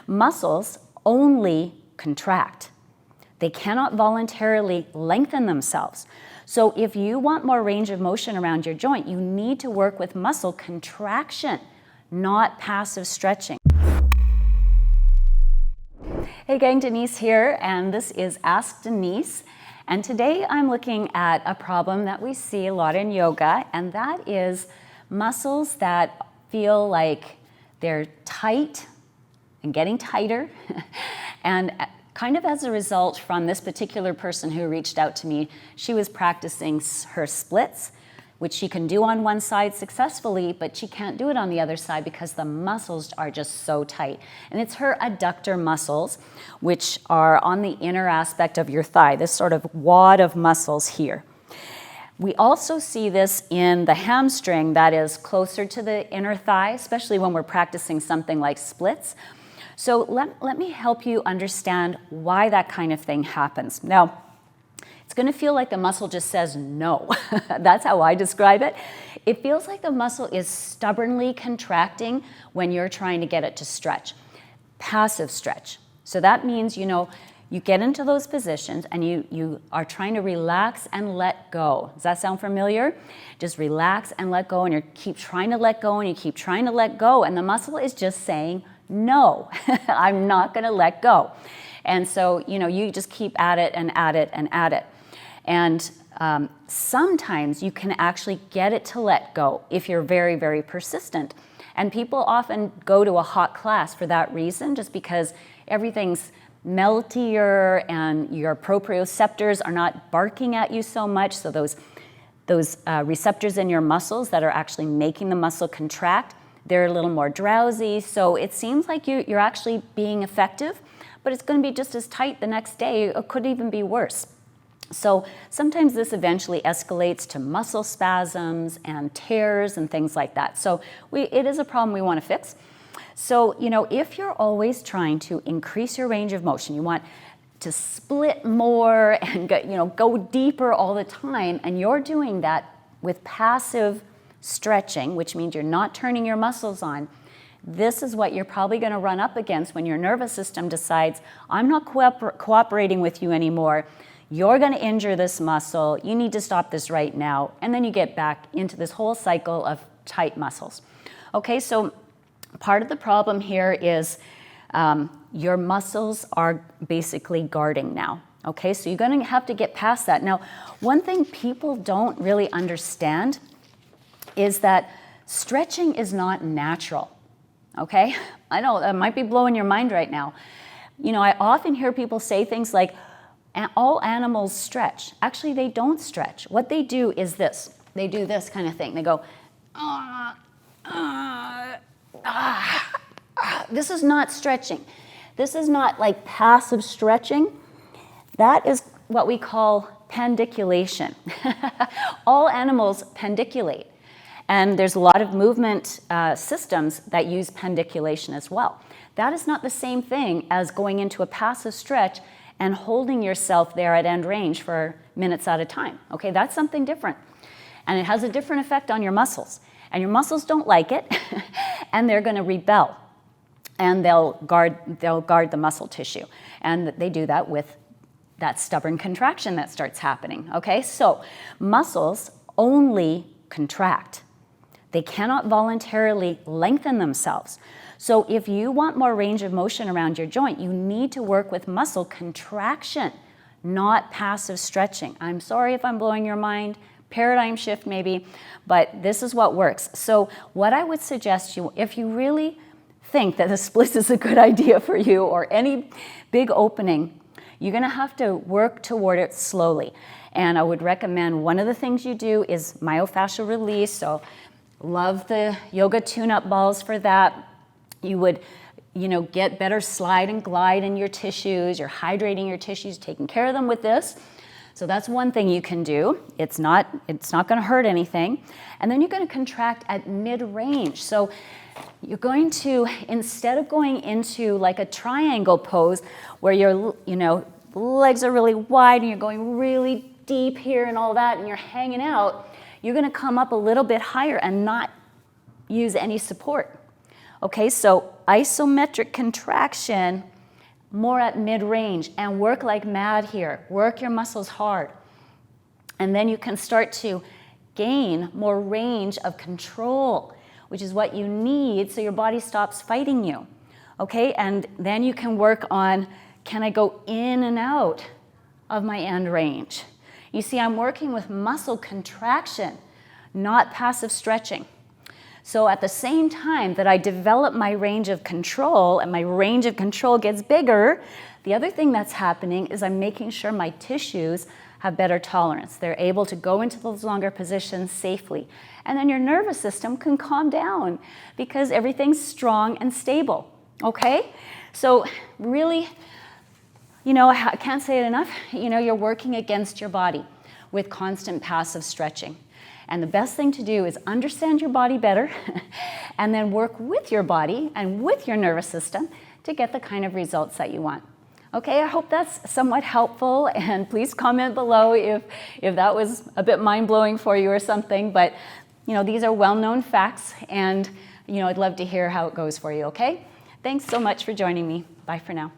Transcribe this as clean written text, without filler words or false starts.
Muscles only contract. They cannot voluntarily lengthen themselves. So if you want more range of motion around your joint, you need to work with muscle contraction, not passive stretching. Hey gang, Denise here, and this is Ask Denise. And today I'm looking at a problem that we see a lot in yoga, and that is muscles that feel like they're tight and getting tighter. And kind of as a result from this particular person who reached out to me, she was practicing her splits, which she can do on one side successfully, but she can't do it on the other side because the muscles are just so tight. And it's her adductor muscles, which are on the inner aspect of your thigh, this sort of wad of muscles here. We also see this in the hamstring that is closer to the inner thigh, especially when we're practicing something like splits. So let me help you understand why that kind of thing happens. Now, it's going to feel like the muscle just says no. That's how I describe it. It feels like the muscle is stubbornly contracting when you're trying to get it to stretch. Passive stretch. So that means, you get into those positions and you are trying to relax and let go. Does that sound familiar? Just relax and let go, and you keep trying to let go and you keep trying to let go, and the muscle is just saying, no, I'm not going to let go. And so, you just keep at it and at it and at it. And sometimes you can actually get it to let go if you're very, very persistent. And people often go to a hot class for that reason, just because everything's meltier and your proprioceptors are not barking at you so much. So those receptors in your muscles that are actually making the muscle contract, they're a little more drowsy. So it seems like you're actually being effective, but it's going to be just as tight the next day. It could even be worse. So sometimes this eventually escalates to muscle spasms and tears and things like that. So it is a problem we want to fix. So, if you're always trying to increase your range of motion, you want to split more and go deeper all the time, and you're doing that with passive stretching, which means you're not turning your muscles on, this is what you're probably going to run up against when your nervous system decides, I'm not cooperating with you anymore. You're going to injure this muscle. You need to stop this right now. And then you get back into this whole cycle of tight muscles. Okay, so part of the problem here is your muscles are basically guarding now. Okay, so you're going to have to get past that. Now, one thing people don't really understand is that stretching is not natural. Okay, I know that might be blowing your mind right now. I often hear people say things like, all animals stretch. Actually, they don't stretch. What they do is this. They do this kind of thing. They go, This is not stretching. This is not like passive stretching. That is what we call pandiculation. All animals pandiculate. And there's a lot of movement systems that use pandiculation as well. That is not the same thing as going into a passive stretch and holding yourself there at end range for minutes at a time. Okay, that's something different. And it has a different effect on your muscles. And your muscles don't like it, and they're going to rebel. And they'll guard the muscle tissue. And they do that with that stubborn contraction that starts happening. Okay, so muscles only contract. They cannot voluntarily lengthen themselves. So if you want more range of motion around your joint, you need to work with muscle contraction, not passive stretching. I'm sorry if I'm blowing your mind, paradigm shift maybe, but this is what works. So what I would suggest you, if you really think that the split is a good idea for you or any big opening, you're going to have to work toward it slowly. And I would recommend one of the things you do is myofascial release. So love the yoga tune-up balls for that. You would, get better slide and glide in your tissues. You're hydrating your tissues, taking care of them with this. So that's one thing you can do. It's not going to hurt anything. And then you're going to contract at mid-range. So you're going to, instead of going into like a triangle pose where your legs are really wide and you're going really deep here and all that and you're hanging out, you're going to come up a little bit higher and not use any support. Okay, so isometric contraction more at mid-range, and work like mad here. Work your muscles hard. And then you can start to gain more range of control, which is what you need so your body stops fighting you. Okay, and then you can work on, can I go in and out of my end range? You see, I'm working with muscle contraction, not passive stretching. So at the same time that I develop my range of control and my range of control gets bigger, the other thing that's happening is I'm making sure my tissues have better tolerance. They're able to go into those longer positions safely. And then your nervous system can calm down because everything's strong and stable, okay? So really, I can't say it enough, you're working against your body with constant passive stretching. And the best thing to do is understand your body better and then work with your body and with your nervous system to get the kind of results that you want. Okay, I hope that's somewhat helpful, and please comment below if that was a bit mind-blowing for you or something, but these are well-known facts, and I'd love to hear how it goes for you, okay? Thanks so much for joining me. Bye for now.